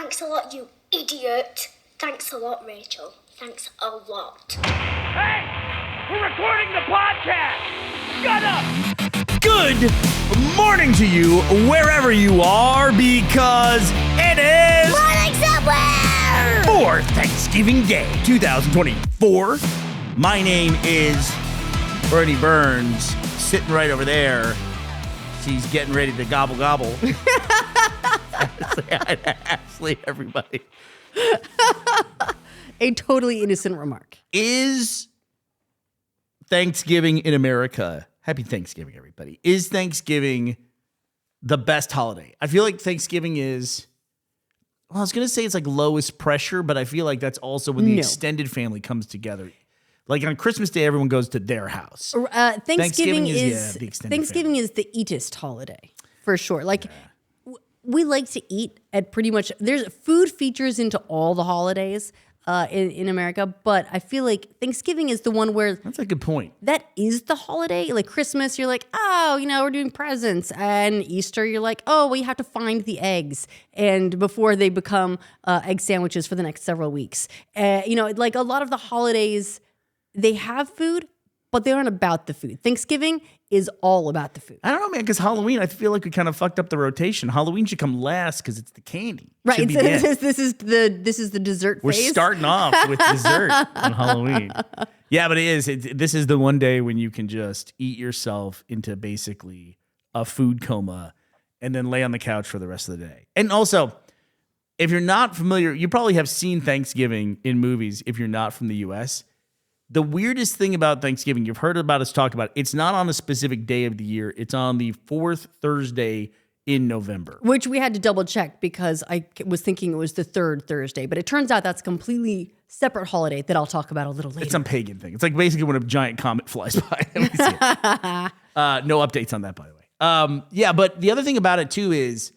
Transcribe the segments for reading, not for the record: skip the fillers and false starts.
Thanks a lot, you idiot. Thanks a lot, Rachel. Thanks a lot. Hey! We're recording the podcast! Shut up! Good morning to you, wherever you are, because it is Morning somewhere! for Thanksgiving Day 2024. My name is Burnie Burns, sitting right over there. She's getting ready to gobble gobble. Say hi to Ashley, everybody. A totally innocent remark. Is Thanksgiving in America, happy Thanksgiving, everybody, is Thanksgiving the best holiday? I feel like Thanksgiving is, well, I was going to say it's like lowest pressure, but I feel like that's also when the extended family comes together. Like on Christmas Day, everyone goes to their house. Thanksgiving is the extended Thanksgiving family. is the eatest holiday, for sure. Like, we like to eat at pretty much, there's food features into all the holidays in America, but I feel like Thanksgiving is the one where That's a good point. that is the holiday. Like Christmas, you're like, oh, we're doing presents. And Easter, you're like, oh, well, you have to find the eggs. And before they become egg sandwiches for the next several weeks. Like a lot of the holidays, they have food, but they aren't about the food. Thanksgiving is all about the food. I don't know, man, because Halloween, I feel like we kind of fucked up the rotation. Halloween should come last because it's the candy. Right. Should be So the end. this is the dessert We're phase. starting off with dessert on Halloween. Yeah, but it is. This is the one day when you can just eat yourself into basically a food coma and then lay on the couch for the rest of the day. And also, if you're not familiar, you probably have seen Thanksgiving in movies if you're not from the U.S. The weirdest thing about Thanksgiving, you've heard about us talk about it, it's not on a specific day of the year. It's on the fourth Thursday in November. Which we had to double check because I was thinking it was the third Thursday, but it turns out that's a completely separate holiday that I'll talk about a little later. It's some pagan thing. It's like basically when a giant comet flies by and we see it. No updates on that, by the way. Yeah, but the other thing about it too is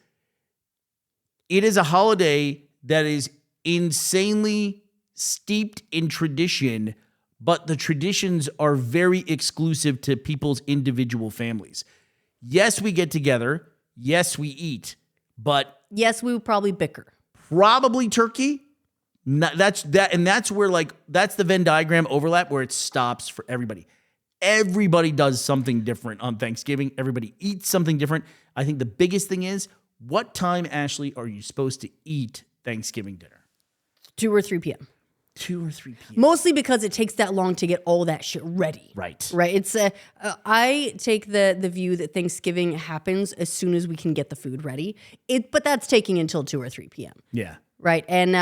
it is a holiday that is insanely steeped in tradition, but the traditions are very exclusive to people's individual families. Yes, we get together. Yes, we eat, but yes, we would probably bicker. probably turkey. That's where that's the Venn diagram overlap where it stops for everybody. Everybody does something different on Thanksgiving. Everybody eats something different. I think the biggest thing is, what time, Ashley, are you supposed to eat Thanksgiving dinner? 2 or 3 p.m. 2 or 3 p.m. Mostly because it takes that long to get all that shit ready. Right. Right. It's I take the view that Thanksgiving happens as soon as we can get the food ready. But that's taking until 2 or 3 p.m. Yeah. Right. And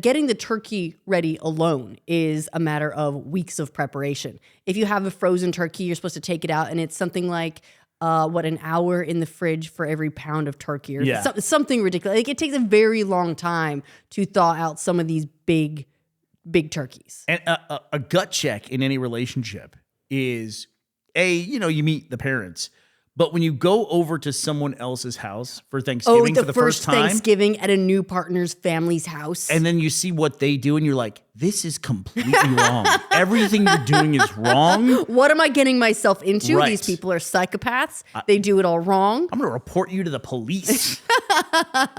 getting the turkey ready alone is a matter of weeks of preparation. If you have a frozen turkey, you're supposed to take it out and it's something like an hour in the fridge for every pound of turkey or something ridiculous. Like it takes a very long time to thaw out some of these big turkeys. And a gut check in any relationship is, you meet the parents, but when you go over to someone else's house for Thanksgiving for the first time, Thanksgiving at a new partner's family's house, and then you see what they do, and you're like, this is completely wrong. Everything you're doing is wrong. What am I getting myself into? Right. These people are psychopaths. They do it all wrong. I'm going to report you to the police.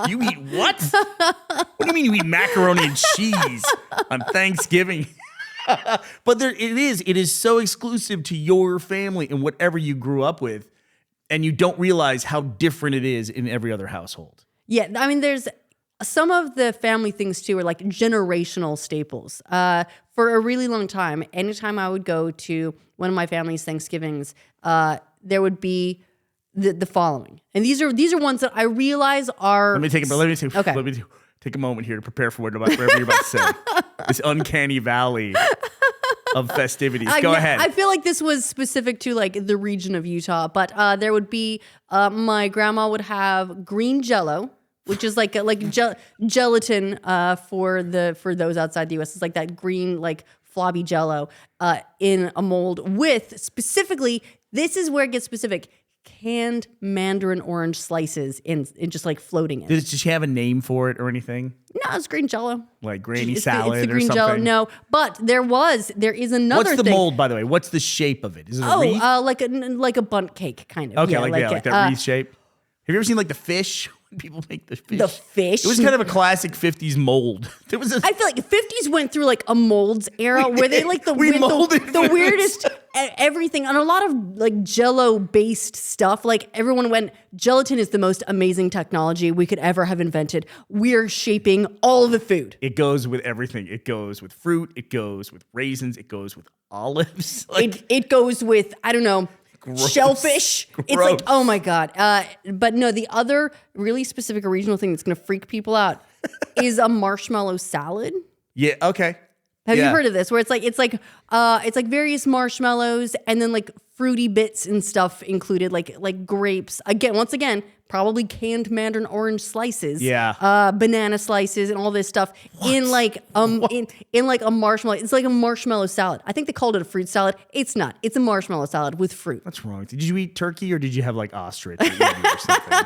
You eat what? What do you mean you eat macaroni and cheese on Thanksgiving? But it is so exclusive to your family and whatever you grew up with, and you don't realize how different it is in every other household. Yeah, I mean, there's some of the family things too are like generational staples. For a really long time, anytime I would go to one of my family's Thanksgivings, there would be the following, and these are ones that I realize are. Let me take a moment here to prepare for whatever you're about to say. This uncanny valley of festivities. Go ahead. I feel like this was specific to like the region of Utah, but there would be my grandma would have green Jello, which is like gelatin for those outside the U.S. It's like that green like flobby Jello in a mold with specifically. This is where it gets specific. Canned mandarin orange slices in just like floating in. Did she have a name for it or anything? No, it's green Jello. Like granny It's salad the green or Jello. something? No, but there is another What's the thing. mold, by the way? What's the shape of it? Is it a wreath? like a bundt cake kind of. Okay, like that wreath shape. Have you ever seen like the fish when people make the fish. The fish. It was kind of a classic 50s mold. There was I feel like the 50s went through like a molds era where they like We molded the foods. weirdest everything, and a lot of like Jello based stuff. Like everyone went, gelatin is the most amazing technology we could ever have invented. We're shaping all of the food. It goes with everything. It goes with fruit. It goes with raisins. It goes with olives. Like, It goes with, I don't know, Gross. shellfish. It's like, Gross. oh my God. But no, the other really specific regional thing that's going to freak people out is a marshmallow salad. yeah. Okay. Have you Yeah. heard of this? Where it's like various marshmallows and then like fruity bits and stuff included, like grapes. Once again, probably canned mandarin orange slices. Yeah. Banana slices and all this stuff in like in like a marshmallow. It's like a marshmallow salad. I think they called it a fruit salad. It's not. It's a marshmallow salad with fruit. What's wrong? Did you eat turkey or did you have like ostrich or something?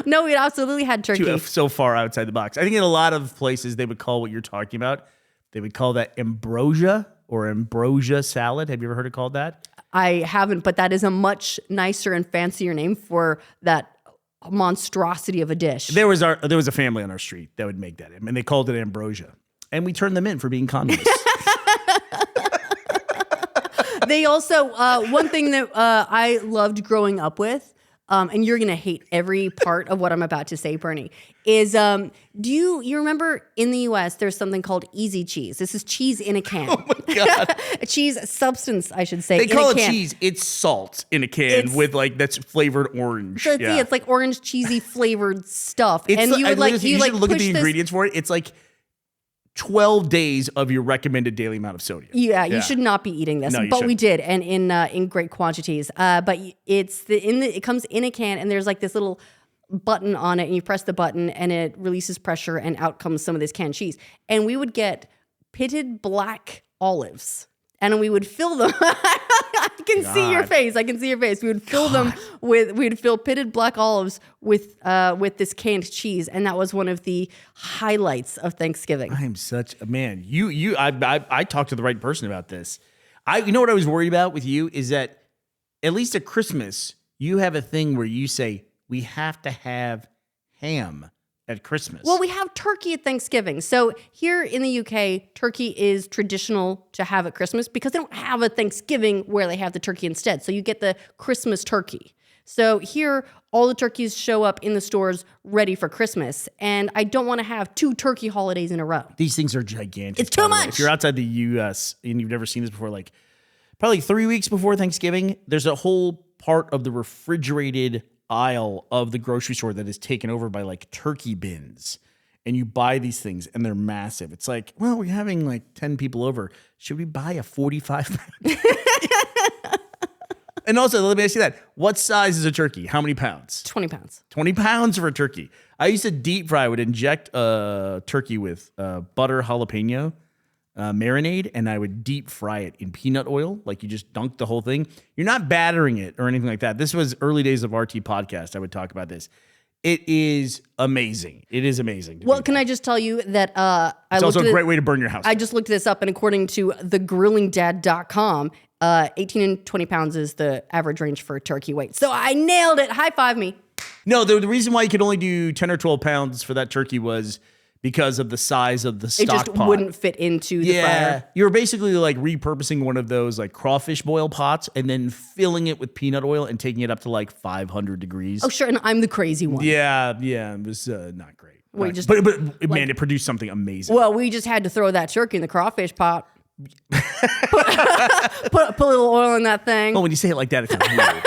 No, we absolutely had turkey. So far outside the box. I think in a lot of places they would call what you're talking about. They would call that ambrosia or ambrosia salad. Have you ever heard it called that? I haven't, but that is a much nicer and fancier name for that monstrosity of a dish. There was a family on our street that would make that, and they called it ambrosia, and we turned them in for being communists. They also, one thing that I loved growing up with, and you're going to hate every part of what I'm about to say, Burnie, is do you remember in the U.S. there's something called Easy Cheese? This is cheese in a can. Oh my God. A cheese substance, I should say. They in call a it can. cheese. It's salt in a can It's- with like that's flavored orange. So it's like orange cheesy flavored stuff. It's and you would like you should look at push the this- ingredients for it. It's like 12 days of your recommended daily amount of sodium. Yeah, you should not be eating this, No, you but we shouldn't. did, and in great quantities. But it comes in a can, and there's like this little button on it, and you press the button, and it releases pressure, and out comes some of this canned cheese. And we would get pitted black olives, and we would fill them. I can see your God. face. I can see your face. We would fill them we'd fill pitted black olives with this canned cheese, and that was one of the highlights of Thanksgiving. I am such a man. I talked to the right person about this. You know what I was worried about with you is that at least at Christmas, you have a thing where you say we have to have ham at Christmas. Well, we have turkey at Thanksgiving. So here in the UK, turkey is traditional to have at Christmas because they don't have a Thanksgiving where they have the turkey instead. So you get the Christmas turkey. So here, all the turkeys show up in the stores ready for Christmas. And I don't want to have 2 turkey holidays in a row. These things are gigantic. It's too by the way. much. If you're outside the U.S. and you've never seen this before, like probably 3 weeks before Thanksgiving, there's a whole part of the refrigerated aisle of the grocery store that is taken over by like turkey bins. And you buy these things and they're massive. It's like, well, we're having like 10 people over. Should we buy a 45 pound? And also, let me ask you that. What size is a turkey? How many pounds? 20 pounds. 20 pounds for a turkey. I used to deep fry. I would inject a turkey with butter jalapeno marinade, and I would deep fry it in peanut oil. Like you just dunk the whole thing. You're not battering it or anything like that. This was early days of RT podcast. I would talk about this. It is amazing. It is amazing. Well, can I just tell you that It's also a great way to burn your house. I just looked this up, and according to thegrillingdad.com, 18 and 20 pounds is the average range for turkey weight. So I nailed it. High five me. No, the reason why you could only do 10 or 12 pounds for that turkey was because of the size of the It stock just pot. wouldn't fit into the fryer. You're basically like repurposing one of those like crawfish boil pots and then filling it with peanut oil and taking it up to like 500 degrees. Oh, sure. And I'm the crazy one. Yeah, it was not great. Wait, Not- just- but man, it produced something amazing. Well, we just had to throw that turkey in the crawfish pot. put a little oil in that thing. Well, when you say it like that, it's weird.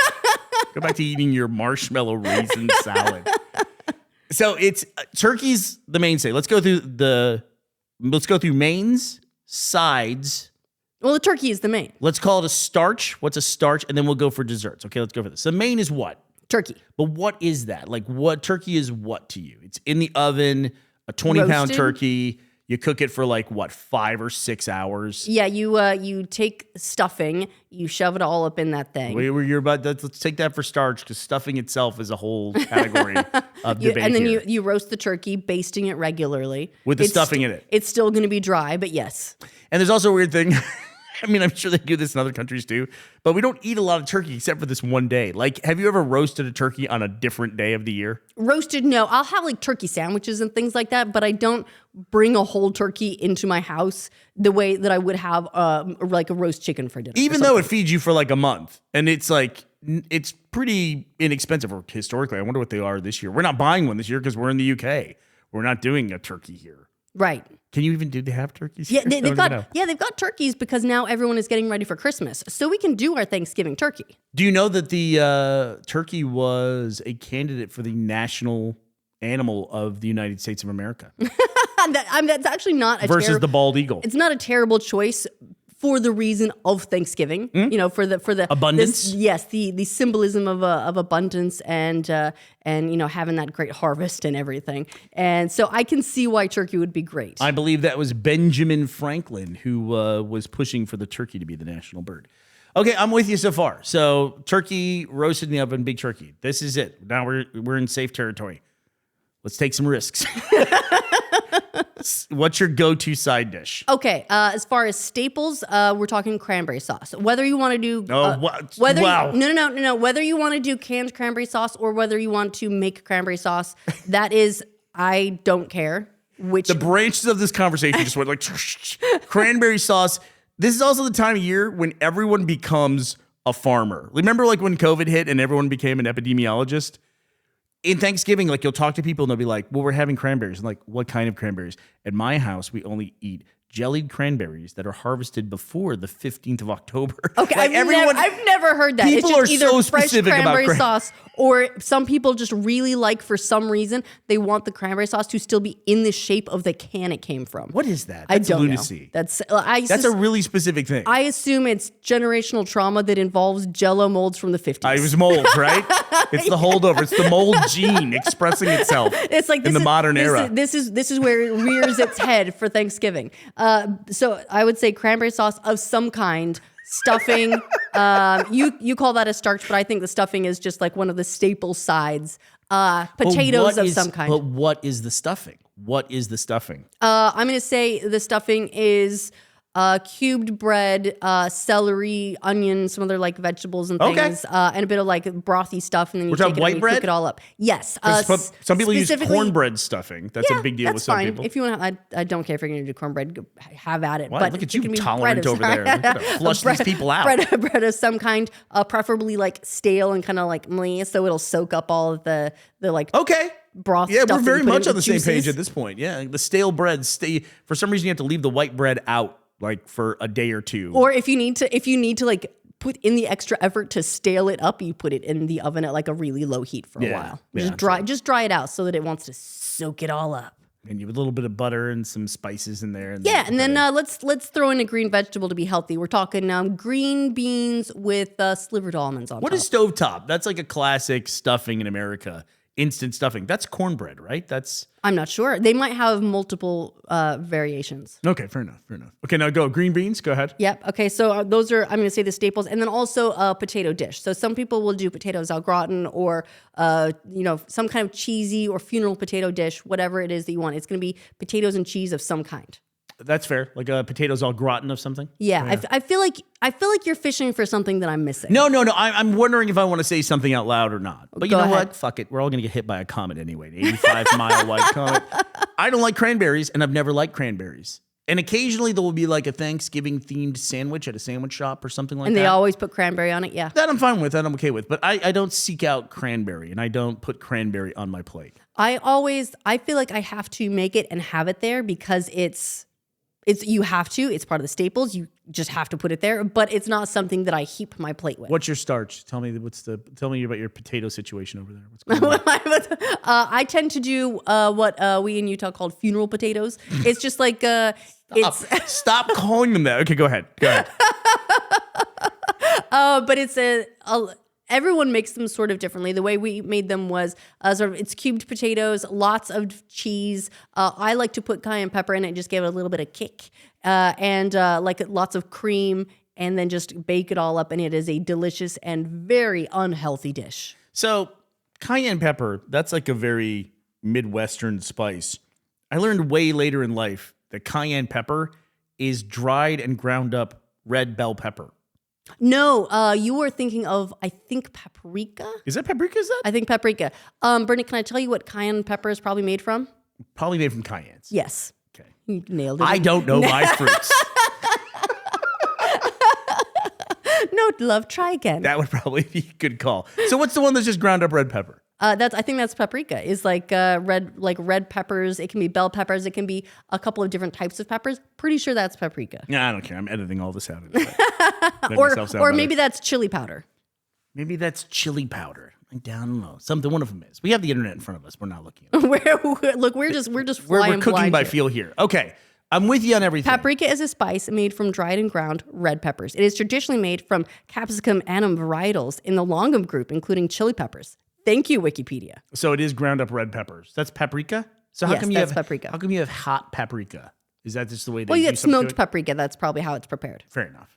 Go back to eating your marshmallow raisin salad. So it's turkey's the mainstay. Let's go through mains, sides. Well, the turkey is the main. Let's call it a starch. What's a starch? And then we'll go for desserts. Okay, let's go for this. The main is what? Turkey. But what is that? Like what turkey is what to you? It's in the oven, a 20-pound Roasted? turkey. You cook it for like what, 5 or 6 hours? Yeah, you take stuffing, you shove it all up in that thing. You're about let's take that for starch because stuffing itself is a whole category of debate And then here. you roast the turkey, basting it regularly. With the It's stuffing in it. It's still going to be dry, but yes. And there's also a weird thing. I mean, I'm sure they do this in other countries too, but we don't eat a lot of turkey except for this one day. Like, have you ever roasted a turkey on a different day of the year? Roasted, no. I'll have like turkey sandwiches and things like that, but I don't bring a whole turkey into my house the way that I would have like a roast chicken for dinner. Even though it feeds you for like a month, and it's like, it's pretty inexpensive historically. I wonder what they are this year. We're not buying one this year because we're in the UK. We're not doing a turkey here. Right. Can you even do they have turkeys? Yeah, here? they've got turkeys because now everyone is getting ready for Christmas. So we can do our Thanksgiving turkey. Do you know that the turkey was a candidate for the national animal of the United States of America That's actually not a versus the bald eagle? It's not a terrible choice for the reason of Thanksgiving, you know, for the Abundance? the symbolism of abundance and you know, having that great harvest and everything. And so I can see why turkey would be great. I believe that was Benjamin Franklin who was pushing for the turkey to be the national bird. Okay, I'm with you so far. So turkey roasted in the oven, big turkey. This is it. Now we're in safe territory. Let's take some risks. What's your go-to side dish? Okay, as far as staples, we're talking cranberry sauce. Whether you want to do whether you want to do canned cranberry sauce or whether you want to make cranberry sauce, that is, I don't care. The branches of this conversation just went like cranberry sauce. This is also the time of year when everyone becomes a farmer. Remember, like when COVID hit and everyone became an epidemiologist? In Thanksgiving, like you'll talk to people and they'll be like, well, we're having cranberries. I'm like, what kind of cranberries? At my house, we only eat jellied cranberries that are harvested before the 15th of October. Okay, like I've never heard that. People it's just are either so fresh specific about cranberry sauce, or some people just really like, for some reason, they want the cranberry sauce to still be in the shape of the can it came from. What is that? I That's don't lunacy. know. That's a really specific thing. I assume it's generational trauma that involves Jell-O molds from the 50s. It was mold, right? It's the holdover. It's the mold gene expressing itself. It's like in the modern era. This is where it rears its head for Thanksgiving. So I would say cranberry sauce of some kind, stuffing. You call that a starch, but I think the stuffing is just like one of the staple sides. Potatoes of some kind. But what is the stuffing? What is the stuffing? I'm going to say the stuffing is cubed bread, celery, onion, some other like vegetables and things, and a bit of like brothy stuff, and then you take it and you cook it all up. Yes. Some people use cornbread stuffing. That's a big deal with some fine. people. If you want, I don't care if you're going to do cornbread. Have at it. Wow, but look at it you can be tolerant over there. You're gonna flush these people out. Bread of some kind, preferably like stale and kind of like meh, so it'll soak up all of the like. Broth. Yeah, stuff we're very much on the juices. same page at this point. Yeah, the stale bread for some reason you have to leave the white bread out like for a day or two. Or if you need to like put in the extra effort to stale it up, you put it in the oven at like a really low heat for a while. Just dry it out so that it wants to soak it all up. And you have a little bit of butter and some spices in there. And then let's throw in a green vegetable to be healthy. We're talking green beans with slivered almonds on top. What is stovetop? That's like a classic stuffing in America. Instant stuffing. That's cornbread, right? I'm not sure. They might have multiple variations. Okay, fair enough. Okay, now go. Green beans, go ahead. Yep. Okay, so those are, I'm going to say, the staples. And then also a potato dish. So some people will do potatoes au gratin or, some kind of cheesy or funeral potato dish, whatever it is that you want. It's going to be potatoes and cheese of some kind. That's fair. Like a potatoes au gratin of something. Yeah. I feel like you're fishing for something that I'm missing. No. I'm wondering if I want to say something out loud or not. But you know ahead. what? Fuck it. We're all going to get hit by a comet anyway. An 85-mile wide comet. I don't like cranberries, and I've never liked cranberries. And occasionally there will be like a Thanksgiving-themed sandwich at a sandwich shop or something like that. And they always put cranberry on it, yeah. That I'm fine with. That I'm okay with. But I don't seek out cranberry, and I don't put cranberry on my plate. I feel like I have to make it and have it there because it's you have to. It's part of the staples. You just have to put it there. But it's not something that I heap my plate with. What's your starch? Tell me about your potato situation over there. What's going on? I tend to do what we in Utah called funeral potatoes. It's just like Stop calling them that. Okay, go ahead. But it's everyone makes them sort of differently. The way we made them was it's cubed potatoes, lots of cheese. I like to put cayenne pepper in it, just give it a little bit of kick, and like lots of cream, and then just bake it all up. And it is a delicious and very unhealthy dish. So cayenne pepper, that's like a very Midwestern spice. I learned way later in life that cayenne pepper is dried and ground up red bell pepper. No, you were thinking of, I think, paprika. Is that paprika? Is that? I think paprika. Bernie, can I tell you what cayenne pepper is probably made from? Probably made from cayennes. Yes. Okay. You nailed it. I don't know my fruits. No, love, try again. That would probably be a good call. So what's the one that's just ground up red pepper? I think that's paprika. Is like red peppers. It can be bell peppers. It can be a couple of different types of peppers. Pretty sure that's paprika. Yeah, I don't care. I'm editing all this out. Or maybe that's chili powder. Maybe that's chili powder. I don't know. Something one of them is. We have the internet in front of us. We're not looking at it. Look, we're just flying We're cooking blind by here. feel here. Okay. I'm with you on everything. Paprika is a spice made from dried and ground red peppers. It is traditionally made from capsicum annuum varietals in the longum group, including chili peppers. Thank you, Wikipedia. So it is ground up red peppers. That's paprika? So Yes, that's paprika. How come you have hot paprika? Is that just the way they Well, you do get something to smoked it? paprika. That's probably how it's prepared. Fair enough.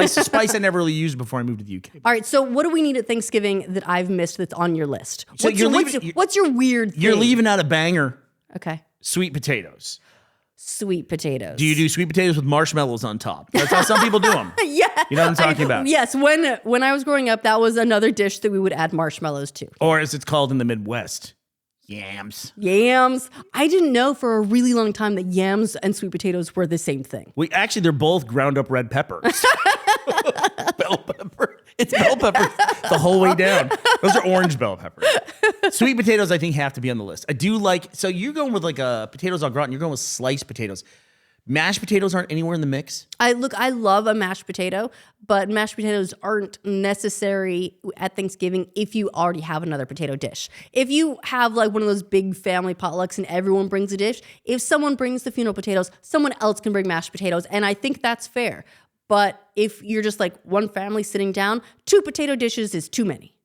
Spice I never really used before I moved to the UK. All right, so what do we need at Thanksgiving that I've missed that's on your list? So What's your weird thing? You're leaving out a banger. Okay. Sweet potatoes. Sweet potatoes. Do you do sweet potatoes with marshmallows on top? That's how some people do them. Yeah. You know what I'm talking about? Yes. When I was growing up, that was another dish that we would add marshmallows to. Or as it's called in the Midwest, yams. Yams. I didn't know for a really long time that yams and sweet potatoes were the same thing. They're both ground up red peppers. Bell pepper. It's bell peppers the whole way down. Those are orange bell peppers. Sweet potatoes, I think, have to be on the list. I do like, so you're going with like potatoes au gratin, you're going with sliced potatoes. Mashed potatoes aren't anywhere in the mix. I love a mashed potato, but mashed potatoes aren't necessary at Thanksgiving if you already have another potato dish. If you have like one of those big family potlucks and everyone brings a dish, if someone brings the funeral potatoes, someone else can bring mashed potatoes, and I think that's fair. But if you're just like one family sitting down, 2 potato dishes is too many.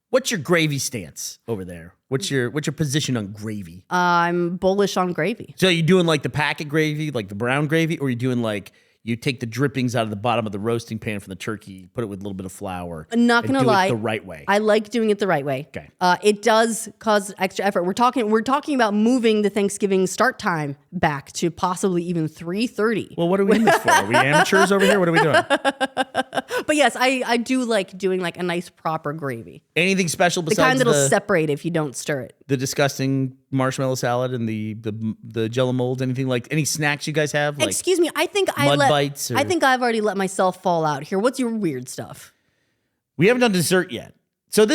What's your gravy stance over there? What's your position on gravy? I'm bullish on gravy. So you doing like the packet gravy, like the brown gravy, or you doing like you take the drippings out of the bottom of the roasting pan from the turkey, put it with a little bit of flour. I'm not gonna lie, do it the right way. I like doing it the right way. Okay. It does cause extra effort. We're talking about moving the Thanksgiving start time back to possibly even 3:30. Well, what are we in this for? Are we amateurs over here? What are we doing? But yes, I do like doing like a nice proper gravy. Anything special The besides kind that'll separate if you don't stir it. the disgusting marshmallow salad and the Jello molds? Anything like any snacks you guys have? Like Excuse me, I think mud bites or- I think I've already let myself fall out here. What's your weird stuff? we haven't done dessert yet. So I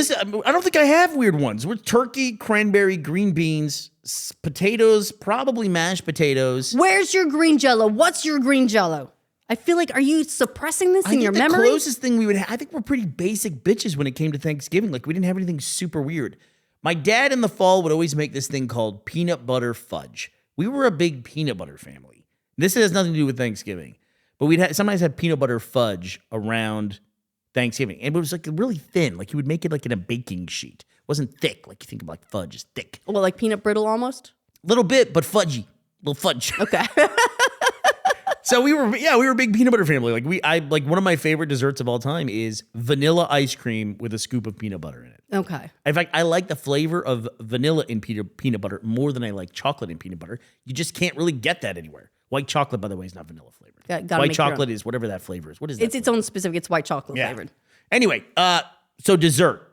don't think I have weird ones. We're turkey, cranberry, green beans, potatoes, probably mashed potatoes. Where's your green Jello? What's your green Jello? I feel like, are you suppressing this in your memory? The closest thing we would have, I think we're pretty basic bitches when it came to Thanksgiving. Like we didn't have anything super weird. My dad in the fall would always make this thing called peanut butter fudge. We were a big peanut butter family. This has nothing to do with Thanksgiving, but we'd sometimes have peanut butter fudge around Thanksgiving. And it was like really thin. Like you would make it like in a baking sheet. It wasn't thick. Like you think of like fudge is thick. Well, like peanut brittle almost? Little bit, but fudgy. Little fudge. Okay. So we were a big peanut butter family. Like one of my favorite desserts of all time is vanilla ice cream with a scoop of peanut butter in it. Okay. In fact, I like the flavor of vanilla in peanut butter more than I like chocolate in peanut butter. You just can't really get that anywhere. White chocolate, by the way, is not vanilla flavored. Gotta White make your own. chocolate is whatever that flavor is. What is that? It's its own specific, it's white chocolate flavored. Anyway, so dessert.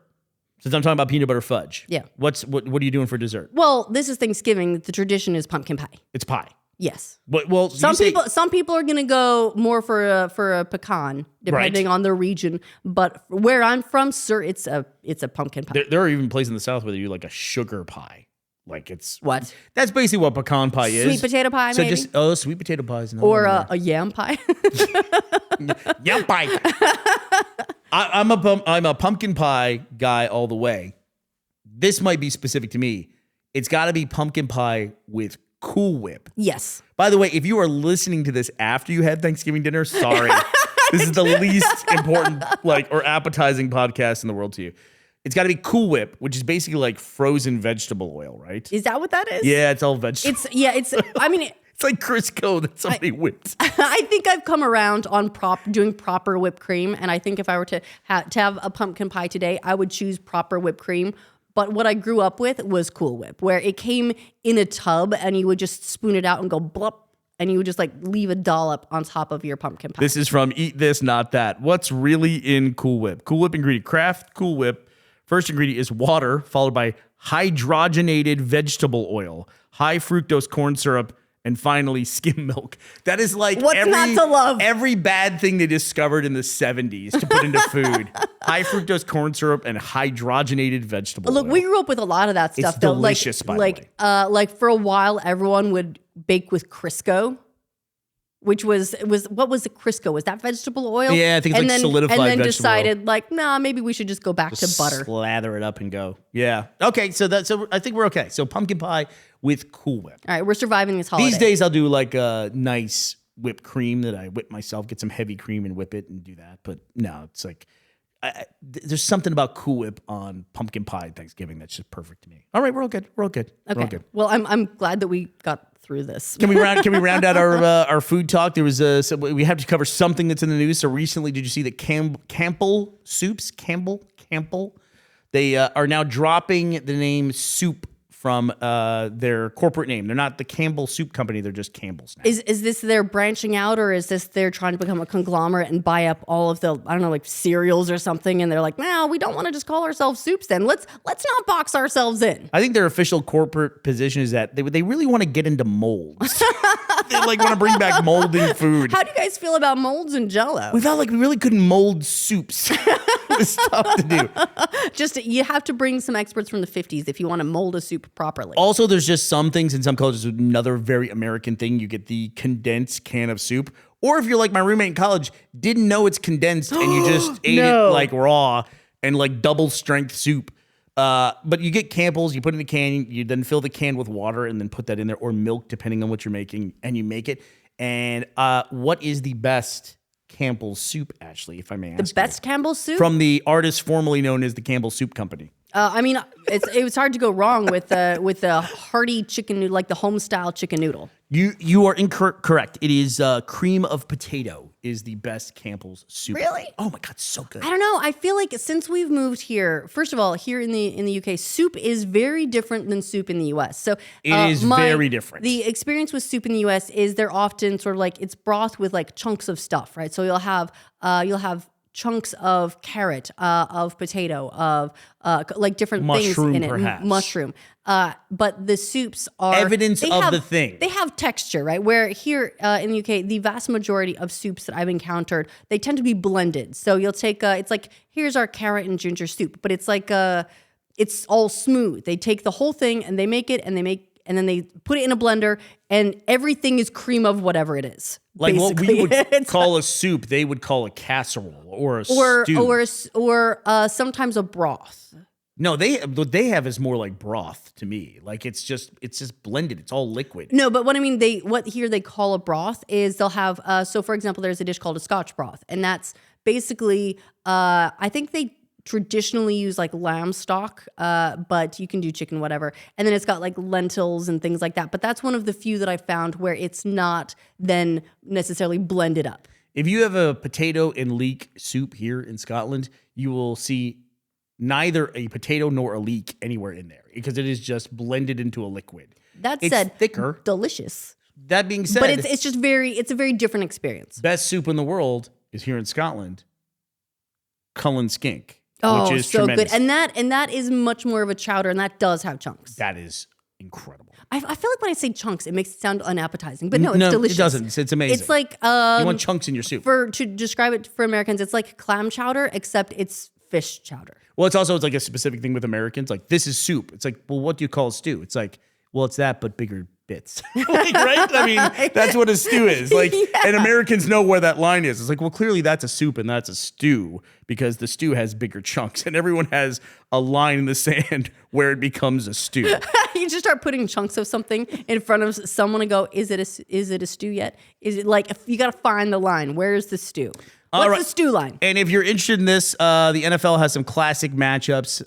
Since I'm talking about peanut butter fudge. Yeah. What are you doing for dessert? Well, this is Thanksgiving. The tradition is pumpkin pie. It's pie. Yes. Well, Some people are gonna go more for a pecan, depending on their region. But where I'm from, sir, it's a pumpkin pie. There are even places in the South where they do like a sugar pie. Like it's What? That's basically what pecan pie is. Sweet potato pie, So maybe? sweet potato pie is Or a yam pie. yam pie. I'm a pumpkin pie guy all the way. This might be specific to me. It's got to be pumpkin pie with Cool Whip. Yes. By the way, if you are listening to this after you had Thanksgiving dinner, sorry. This is the least important or appetizing podcast in the world to you. It's got to be Cool Whip, which is basically like frozen vegetable oil, right? Is that what that is? Yeah, it's all vegetable. I mean, It's like Crisco that somebody whipped. I think I've come around on doing proper whipped cream, and I think if I were to have a pumpkin pie today, I would choose proper whipped cream. But what I grew up with was Cool Whip, where it came in a tub and you would just spoon it out and go blop, and you would just like leave a dollop on top of your pumpkin pie. This is from Eat This, Not That. What's really in Cool Whip? Cool Whip ingredient. Kraft Cool Whip. First ingredient is water, followed by hydrogenated vegetable oil, high fructose corn syrup, and finally skim milk. That is like What's not to love? Every bad thing they discovered in the 70s to put into food. High fructose corn syrup and hydrogenated vegetable Look, oil. we grew up with a lot of that stuff. It's though. delicious, by the way. Like for a while, everyone would bake with Crisco, which was what was the Crisco? Was that vegetable oil? Yeah, I think it's like solidified and then vegetable decided like, nah, maybe we should just go back to butter. Slather it up and go. Yeah. Okay, so I think we're okay. So pumpkin pie with Cool Whip. All right, we're surviving this holiday. These days I'll do like a nice whipped cream that I whip myself, get some heavy cream and whip it and do that. But no, it's like there's something about Cool Whip on pumpkin pie Thanksgiving that's just perfect to me. All right, we're all good. We're all good. Okay. We're all good. Well, I'm glad that we got through this. Can we round out our food talk? There was we have to cover something that's in the news. So recently, did you see that Campbell Soups? Campbell. They are now dropping the name Soup from their corporate name. They're not the Campbell Soup Company. They're just Campbell's now. Is this they're branching out, or is this they're trying to become a conglomerate and buy up all of the, I don't know, like cereals or something? And they're like, no, we don't want to just call ourselves soups. Then let's not box ourselves in. I think their official corporate position is that they really want to get into molds. They like want to bring back molding food. How do you guys feel about molds and Jell-O? We felt like we really couldn't mold soups. It's tough to do. Just you have to bring some experts from the 50s if you want to mold a soup properly. Also, there's just some things in some cultures. Another very American thing, you get the condensed can of soup. Or if you're like my roommate in college, didn't know it's condensed and you just ate it like raw and like double strength soup. But you get Campbell's, you put it in a can, you then fill the can with water and then put that in there, or milk, depending on what you're making, and you make it. And what is the best Campbell's soup, Ashley, if I may ask? The best Campbell's soup? From the artist formerly known as the Campbell Soup Company. I mean, it was hard to go wrong with the hearty chicken noodle, like the home style chicken noodle. You are correct. It is cream of potato is the best Campbell's soup. Really? Oh my God, so good. I don't know. I feel like since we've moved here, first of all, here in the UK, soup is very different than soup in the US. So It is very different. The experience with soup in the US is they're often sort of like it's broth with like chunks of stuff, right? So you'll have chunks of carrot, of potato, of like different Mushroom, things in it. perhaps. Mushroom. But the soups are Evidence of the thing. They have texture, right? Where here in the UK, the vast majority of soups that I've encountered, they tend to be blended. So you'll take it's like here's our carrot and ginger soup, but it's like it's all smooth. They take the whole thing and they make it and then they put it in a blender and everything is cream of whatever it is. Like basically. what we would call a soup, they would call a casserole or a stew. Or sometimes a broth. No, what they have is more like broth to me. Like it's just blended. It's all liquid. No, but what I mean, what here they call a broth is they'll have. So, for example, there's a dish called a Scotch broth, and that's basically. I think they traditionally use like lamb stock, but you can do chicken, whatever. And then it's got like lentils and things like that. But that's one of the few that I found where it's not then necessarily blended up. If you have a potato and leek soup here in Scotland, you will see neither a potato nor a leek anywhere in there because it is just blended into a liquid. That It's said, thicker. Delicious. That being said, But it's just it's a very different experience. best soup in the world is here in Scotland, Cullen Skink, Oh, which is so tremendous. good. And that is much more of a chowder, and that does have chunks. That is incredible. I feel like when I say chunks, it makes it sound unappetizing, but no, it's delicious. It doesn't. It's amazing. It's like you want chunks in your soup. to describe it for Americans, it's like clam chowder, except it's fish chowder. Well, it's like a specific thing with Americans. Like, this is soup. It's like, well, what do you call a stew? It's like, well, it's that, but bigger bits. Like, right? I mean, that's what a stew is. Like, and Americans know where that line is. It's like, well, clearly that's a soup and that's a stew because the stew has bigger chunks and everyone has a line in the sand where it becomes a stew. You just start putting chunks of something in front of someone and go, is it a stew yet? Is it like, you got to find the line. Where is the stew? What's the stew line? And if you're interested in this, the NFL has some classic matchups.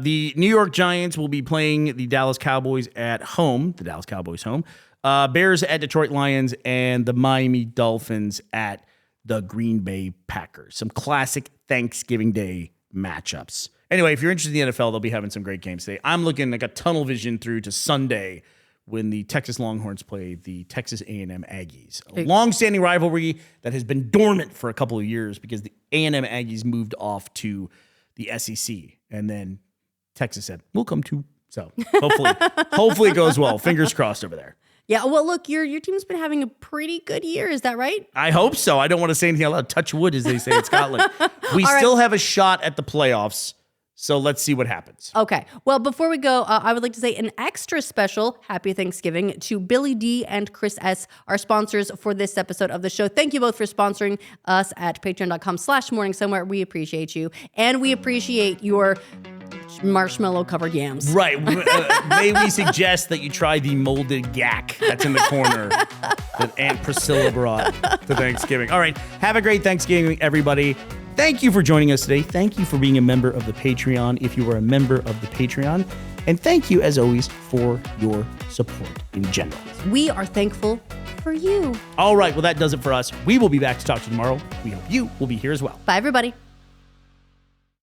The New York Giants will be playing the Dallas Cowboys at home. The Dallas Cowboys home. Bears at Detroit Lions and the Miami Dolphins at the Green Bay Packers. Some classic Thanksgiving Day matchups. Anyway, if you're interested in the NFL, they'll be having some great games today. I got tunnel vision through to Sunday when the Texas Longhorns played the Texas A&M Aggies. A long-standing rivalry that has been dormant for a couple of years because the A&M Aggies moved off to the SEC. And then Texas said, we'll come too. So hopefully it goes well. Fingers crossed over there. Yeah, well, look, your team's been having a pretty good year. Is that right? I hope so. I don't want to say anything out loud. Touch wood, as they say in Scotland. We still have a shot at the playoffs, so let's see what happens. Okay. Well, before we go, I would like to say an extra special Happy Thanksgiving to Billy D and Chris S., our sponsors for this episode of the show. Thank you both for sponsoring us at patreon.com/morningsomewhere. We appreciate you, and we appreciate your marshmallow-covered yams. Right. May we suggest that you try the molded gack that's in the corner that Aunt Priscilla brought to Thanksgiving. All right. Have a great Thanksgiving, everybody. Thank you for joining us today. Thank you for being a member of the Patreon if you are a member of the Patreon. And thank you, as always, for your support in general. We are thankful for you. All right. Well, that does it for us. We will be back to talk to you tomorrow. We hope you will be here as well. Bye, everybody.